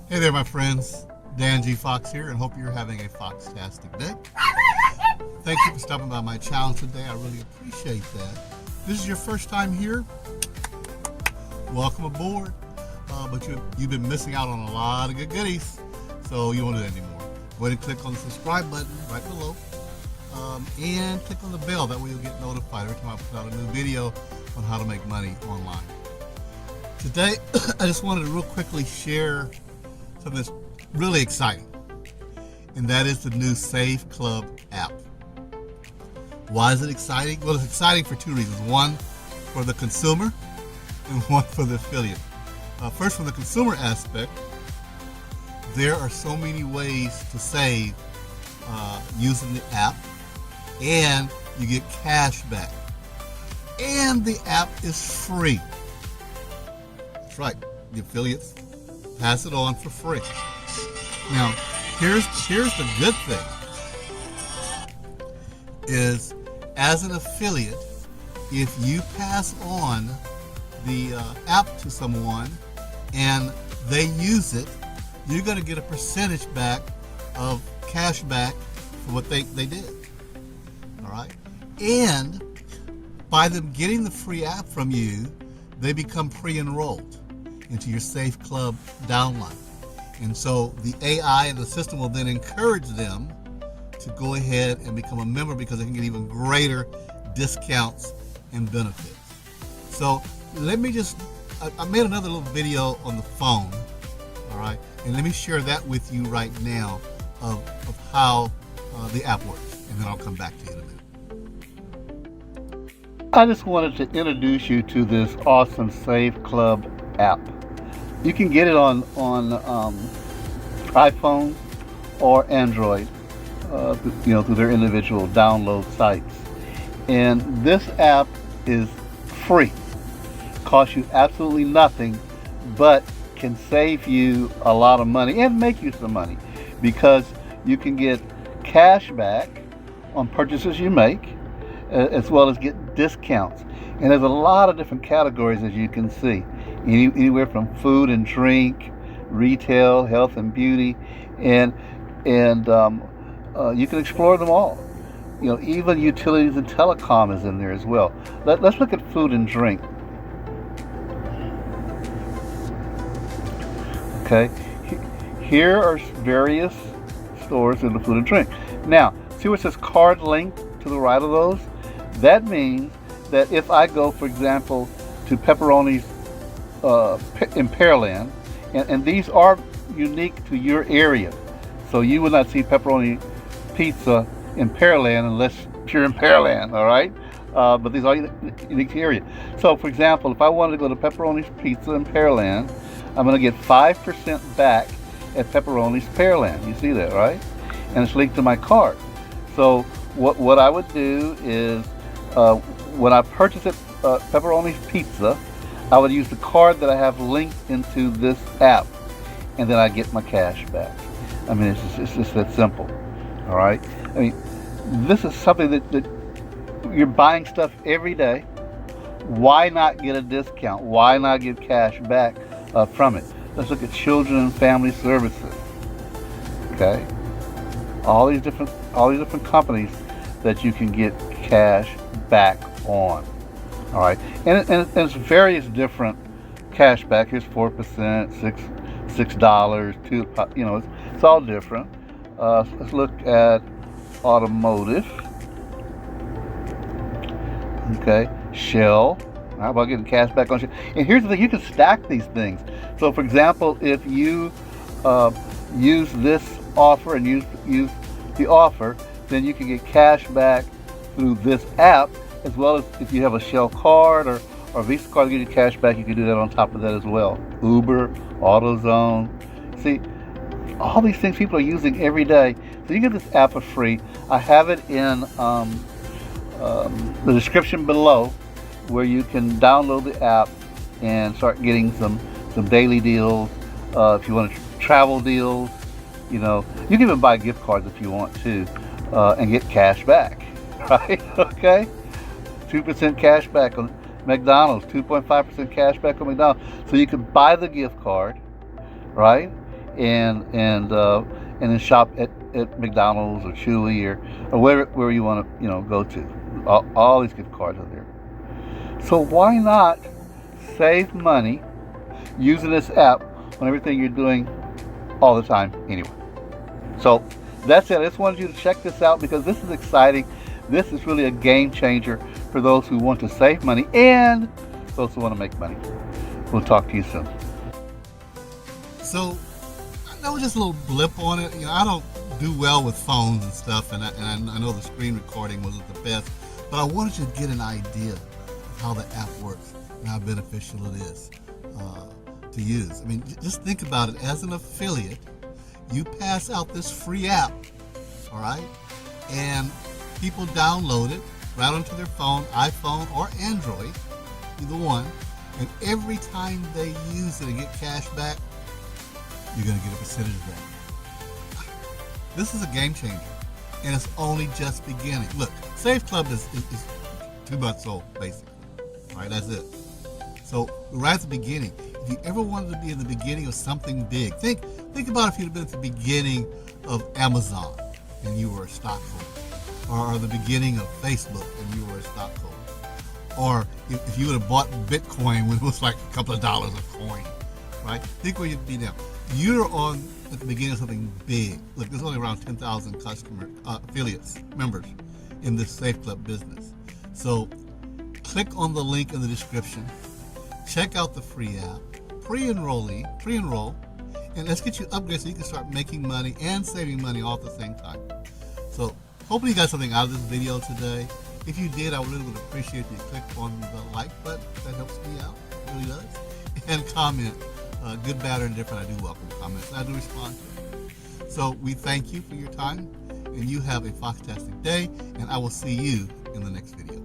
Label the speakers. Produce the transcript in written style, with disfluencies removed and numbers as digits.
Speaker 1: Hey there, my friends. Dan G. Fox here, and hope you're having a foxtastic day. Thank you for stopping by my channel today. I really appreciate that. This is your first time here. Welcome aboard. But you've been missing out on a lot of good goodies, so you won't do that anymore. Go ahead and click on the subscribe button right below, and click on the bell. That way you'll get notified every time I put out a new video on how to make money online. Today, I just wanted to real quickly share something that's really exciting, and that is the new SaveClub app. Why is it exciting? Well, it's exciting for two reasons. One, for the consumer, and one for the affiliate. First, from the consumer aspect, there are so many ways to save using the app, and you get cash back. And the app is free. That's right, the affiliates pass it on for free. Now, here's the good thing, is as an affiliate, if you pass on the app to someone and they use it, you're going to get a percentage back of cash back for what they did. All right? And by them getting the free app from you, they become pre-enrolled into your SaveClub downline. And so the AI and the system will then encourage them to go ahead and become a member, because they can get even greater discounts and benefits. So let me just, I made another little video on the phone, all right? And let me share that with you right now of how the app works, and then I'll come back to you in a minute. I just wanted to introduce you to this awesome SaveClub app. You can get it on iPhone or Android, through their individual download sites. And this app is free, costs you absolutely nothing, but can save you a lot of money and make you some money, because you can get cash back on purchases you make, as well as get discounts. And there's a lot of different categories, as you can see, anywhere from food and drink, retail, health and beauty, and you can explore them all. Even utilities and telecom is in there as well. Let's look at food and drink. Okay, here are various stores in the food and drink. Now, see where it says card link to the right of those? That means that if I go, for example, to Pepperoni's in Pearland, and these are unique to your area, so you will not see pepperoni pizza in Pearland unless you're in Pearland, all right? But these are unique to your area. So, for example, if I wanted to go to Pepperoni's Pizza in Pearland, I'm going to get 5% back at Pepperoni's Pearland. You see that, right? And it's linked to my card. So what I would do is, when I purchase at Pepperoni's Pizza, I would use the card that I have linked into this app, and then I get my cash back. I mean, it's just that simple. All right? I mean, this is something that you're buying stuff every day. Why not get a discount? Why not get cash back from it? Let's look at children and family services. Okay? All these different companies that you can get cash back on. All right, and it's various different cash back. Here's 4%, $6, $2. It's all different. Let's look at automotive. Okay, Shell. How about getting cash back on Shell? And here's the thing: you can stack these things. So, for example, if you use this offer and use the offer, then you can get cash back through this app, as well as if you have a Shell card or Visa card to get you cash back, you can do that on top of that as well. Uber, AutoZone. See, all these things people are using every day. So you get this app for free. I have it in the description below, where you can download the app and start getting some daily deals. If you want travel deals, you can even buy gift cards if you want to, and get cash back, right? Okay, 2% cash back on McDonald's, 2.5% cash back on McDonald's. So you can buy the gift card, right? and then shop at McDonald's or Chewy or wherever you want to go to. All these gift cards are there. So why not save money using this app on everything you're doing all the time anyway? So that's it. I just wanted you to check this out because this is exciting. This is really a game changer for those who want to save money and those who want to make money. We'll talk to you soon.
Speaker 2: So that was just a little blip on it. I don't do well with phones and stuff, and I know the screen recording wasn't the best, but I wanted you to get an idea of how the app works and how beneficial it is to use. I mean, just think about it. As an affiliate, you pass out this free app, all right? And people download it right onto their phone, iPhone or Android, either one. And every time they use it and get cash back, you're going to get a percentage of that. This is a game changer, and it's only just beginning. Look, SaveClub is 2 months old, basically. All right, that's it. So right at the beginning, if you ever wanted to be in the beginning of something big, think about if you'd have been at the beginning of Amazon and you were a stockholder, or the beginning of Facebook and you were a stockholder, or if you would have bought Bitcoin when it was like a couple of dollars a coin, right? Think where you'd be now. You're at the beginning of something big. Look, there's only around 10,000 affiliates, members in this SaveClub business. So click on the link in the description. Check out the free app. Pre-enroll, and let's get you upgraded so you can start making money and saving money all at the same time. So hopefully you got something out of this video today. If you did, I really would appreciate if you click on the like button. That helps me out. It really does. And comment. Good, bad, or indifferent. I do welcome comments. I do respond to them. So we thank you for your time, and you have a fantastic day, and I will see you in the next video.